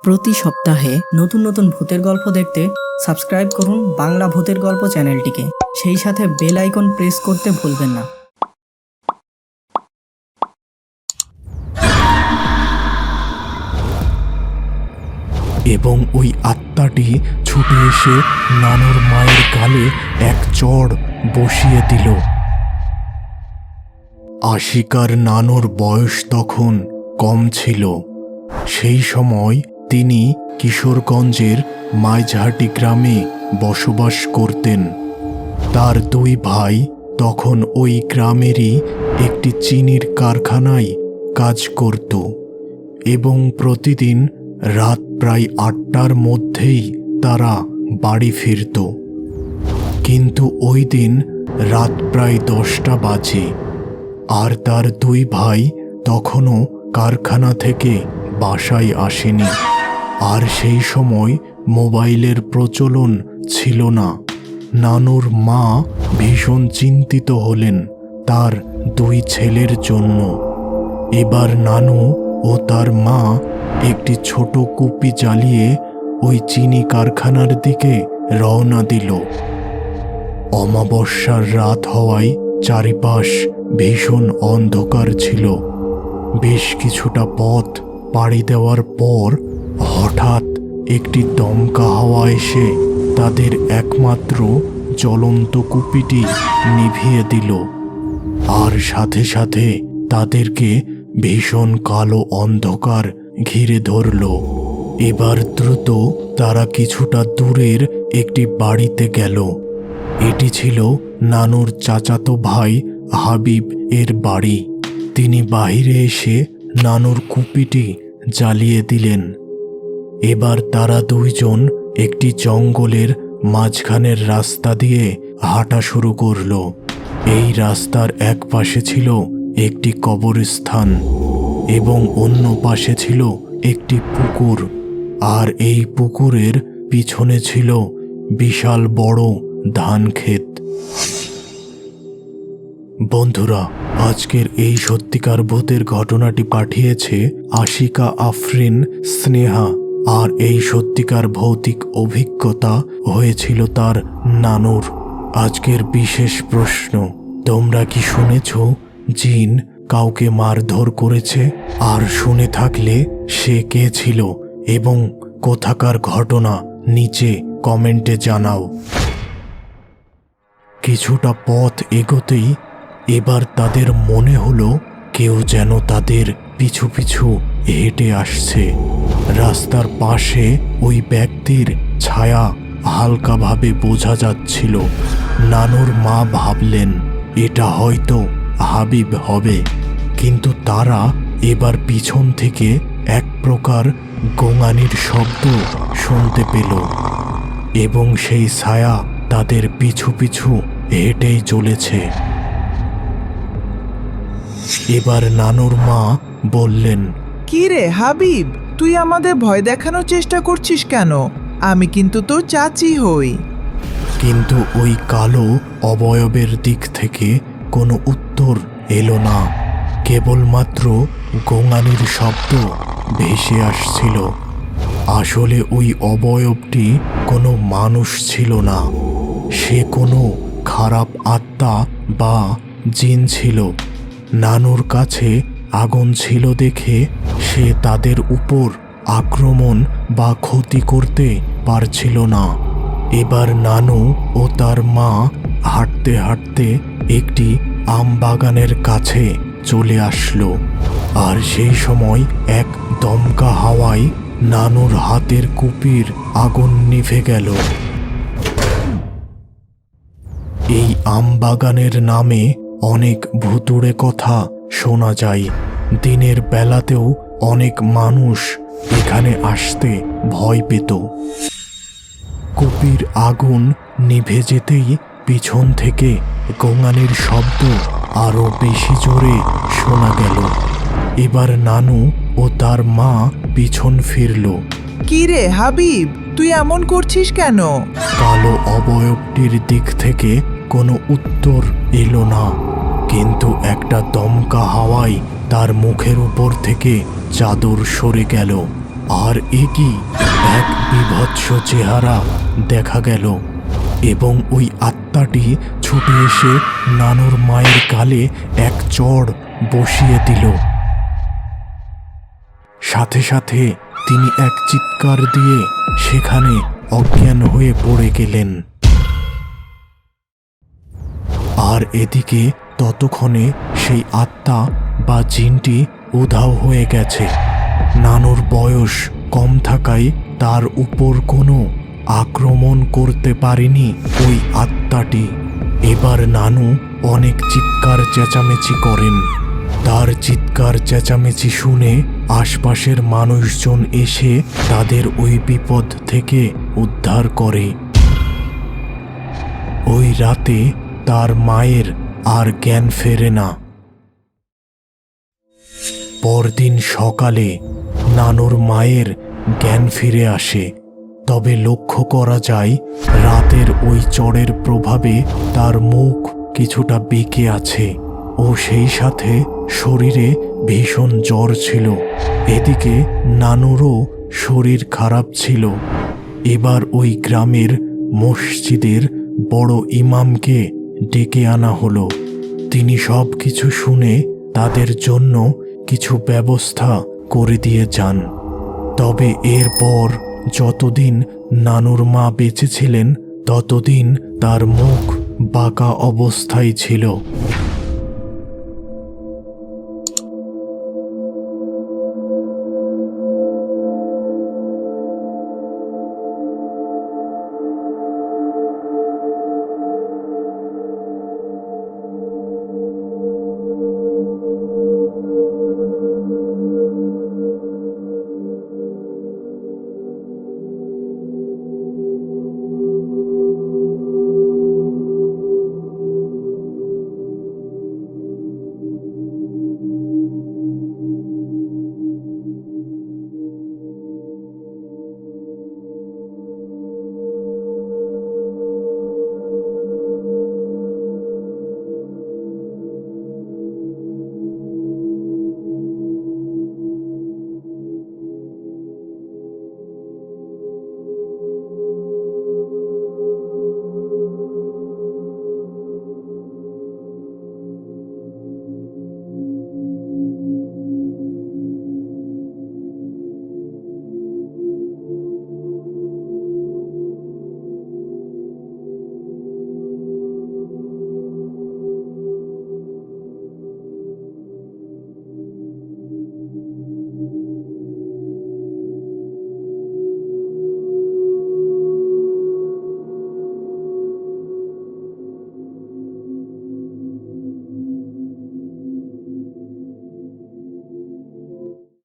প্রতি সপ্তাহে নতুন নতুন ভূতের গল্প দেখতে সাবস্ক্রাইব করুন বাংলা ভূতের গল্প চ্যানেলটিকে। সেই সাথে বেল আইকন প্রেস করতে ভুলবেন না। এবং ওই আত্মাটি ছুটে এসে নানুর মায়ের গালে এক চড় বসিয়ে দিল। আশিকার নানুর বয়স তখন কম ছিল। সেই সময় তিনি কিশোরগঞ্জের মাইজহাটি গ্রামে বসবাস করতেন। তার দুই ভাই তখন ওই গ্রামেরই একটি চিনির কারখানায় কাজ করত এবং প্রতিদিন রাত প্রায় ৮টার মধ্যেই তারা বাড়ি ফিরত। কিন্তু ওই দিন রাত প্রায় 10টা বাজে, আর তার দুই ভাই তখনও কারখানা থেকে বাসায় আসেনি। আর সেই সময় মোবাইলের প্রচলন ছিল না। নানুর মা ভীষণ চিন্তিত হলেন তার দুই ছেলের জন্য। এবার নানু ও তার মা একটি ছোট কুপি জ্বালিয়ে ওই চিনি কারখানার দিকে রওনা দিল। অমাবস্যার রাত হওয়ায় চারিপাশ ভীষণ অন্ধকার ছিল। বেশ কিছুটা পথ পাড়ি দেওয়ার পর হঠাৎ একটি দমকা হাওয়া এসে তাদের একমাত্র জ্বলন্ত কুপিটি নিভিয়ে দিল। আর সাথে সাথে তাদেরকে ভীষণ কালো অন্ধকার ঘিরে ধরল। এবার দ্রুত তারা কিছুটা দূরের একটি বাড়িতে গেল। এটি ছিল নানুর চাচাতো ভাই হাবিব এর বাড়ি। তিনি বাহিরে এসে নানুর কুপিটি জ্বালিয়ে দিলেন। এবার তারা দুইজন একটি জঙ্গলের মাঝখানের রাস্তা দিয়ে হাঁটা শুরু করল। এই রাস্তার এক পাশে ছিল একটি কবরস্থান এবং অন্য পাশে ছিল একটি পুকুর, আর এই পুকুরের পিছনে ছিল বিশাল বড় ধান ক্ষেত। বন্ধুরা, আজকের এই সত্যিকার ভূতের ঘটনাটি পাঠিয়েছে আশিকা আফরিন স্নেহা। আর এই সত্যিকার ভৌতিক অভিজ্ঞতা হয়েছিল তার নানুর। আজকের বিশেষ প্রশ্ন, তোমরা কি শুনেছ জিন কাউকে মারধর করেছে? আর শুনে থাকলে সে কে ছিল এবং কোথাকার ঘটনা নিচে কমেন্টে জানাও। কিছুটা পথ এগোতেই এবার তাদের মনে হলো কেউ যেন তাদের পিছু পিছু হেঁটে আসছে। রাস্তার পাশে ওই ব্যক্তির ছায়া হালকাভাবে বোঝা যাচ্ছিল। নানুর মা ভাবলেন এটা হয়তো হাবিব হবে, কিন্তু তারা এবার পিছন থেকে এক প্রকার গোঙানির শব্দ শুনতে পেল এবং সেই ছায়া তাদের পিছু পিছু হেঁটেই চলেছে। এবার নানুর মা বললেন, কি রে হাবিব, তুই আমাদের ভয় দেখানোর চেষ্টা করছিস কেন? আমি কিন্তু তোর চাচি হই। কিন্তু ওই কালো অবয়বের দিক থেকে কোনো উত্তর এলো না। কেবলমাত্র গোঙানির শব্দ ভেসে আসছিল। আসলে ওই অবয়বটি কোনো মানুষ ছিল না, সে কোনো খারাপ আত্মা বা জিন ছিল। নানুর কাছে আগুন ছিল দেখে সে তাদের উপর আক্রমণ বা ক্ষতি করতে পারছিল না। এবার নানু ও তার মা হাঁটতে হাঁটতে একটি আম বাগানের কাছে চলে আসলো। আর সেই সময় এক দমকা হাওয়ায় নানুর হাতের কুপির আগুন নিভে গেল। এই আম বাগানের নামে অনেক ভুতুড়ে কথা শোনা যায়। দিনের বেলাতেও অনেক মানুষ এখানে আসতে ভয় পেত। কুপির আগুন নিভে যেতেই পিছন থেকে গোঙানির শব্দ আরো বেশি জোরে শোনা গেল। এবার নানু ও তার মা পিছন ফিরল। কি রে হাবিব, তুই এমন করছিস কেন? কালো অবয়বটির দিক থেকে কোনো উত্তর এলো না, কিন্তু একটা দমকা হাওয়ায় তার মুখের উপর থেকে চাদর সরে গেল আর একই এক বিভৎস চেহারা দেখা গেল এবং ওই আত্মাটি ছুটে এসে নানুর মায়ের গালে এক চড় বসিয়ে দিল। সাথে সাথে তিনি এক চিৎকার দিয়ে সেখানে অজ্ঞান হয়ে পড়ে গেলেন। আর এদিকে ততক্ষণে সেই আত্মা বা জিনটি উধাও হয়ে গেছে। নানুর বয়স কম থাকায় তার উপর কোনো আক্রমণ করতে পারেনি ওই আত্মাটি। এবার নানু অনেক চিৎকার চেঁচামেচি করেন। তার চিৎকার চেঁচামেচি শুনে আশপাশের মানুষজন এসে তাদের ওই বিপদ থেকে উদ্ধার করে। ওই রাতে তার মায়ের আর জ্ঞান ফেরে না। পরদিন সকালে নানুর মায়ের জ্ঞান ফিরে আসে, তবে লক্ষ্য করা যায় রাতের ওই চড়ের প্রভাবে তার মুখ কিছুটা বেঁকে আছে ও সেই সাথে শরীরে ভীষণ জ্বর ছিল। এদিকে নানুরও শরীর খারাপ ছিল। এবার ওই গ্রামের মসজিদের বড় ইমামকে ডেকে আনা হলো। তিনি সব কিছু শুনে তাদের জন্য কিছু ব্যবস্থা করে দিয়ে যান। তবে এরপর যতদিন নানুর মা বেঁচে ছিলেন ততদিন তার মুখ বাঁকা অবস্থায় ছিল।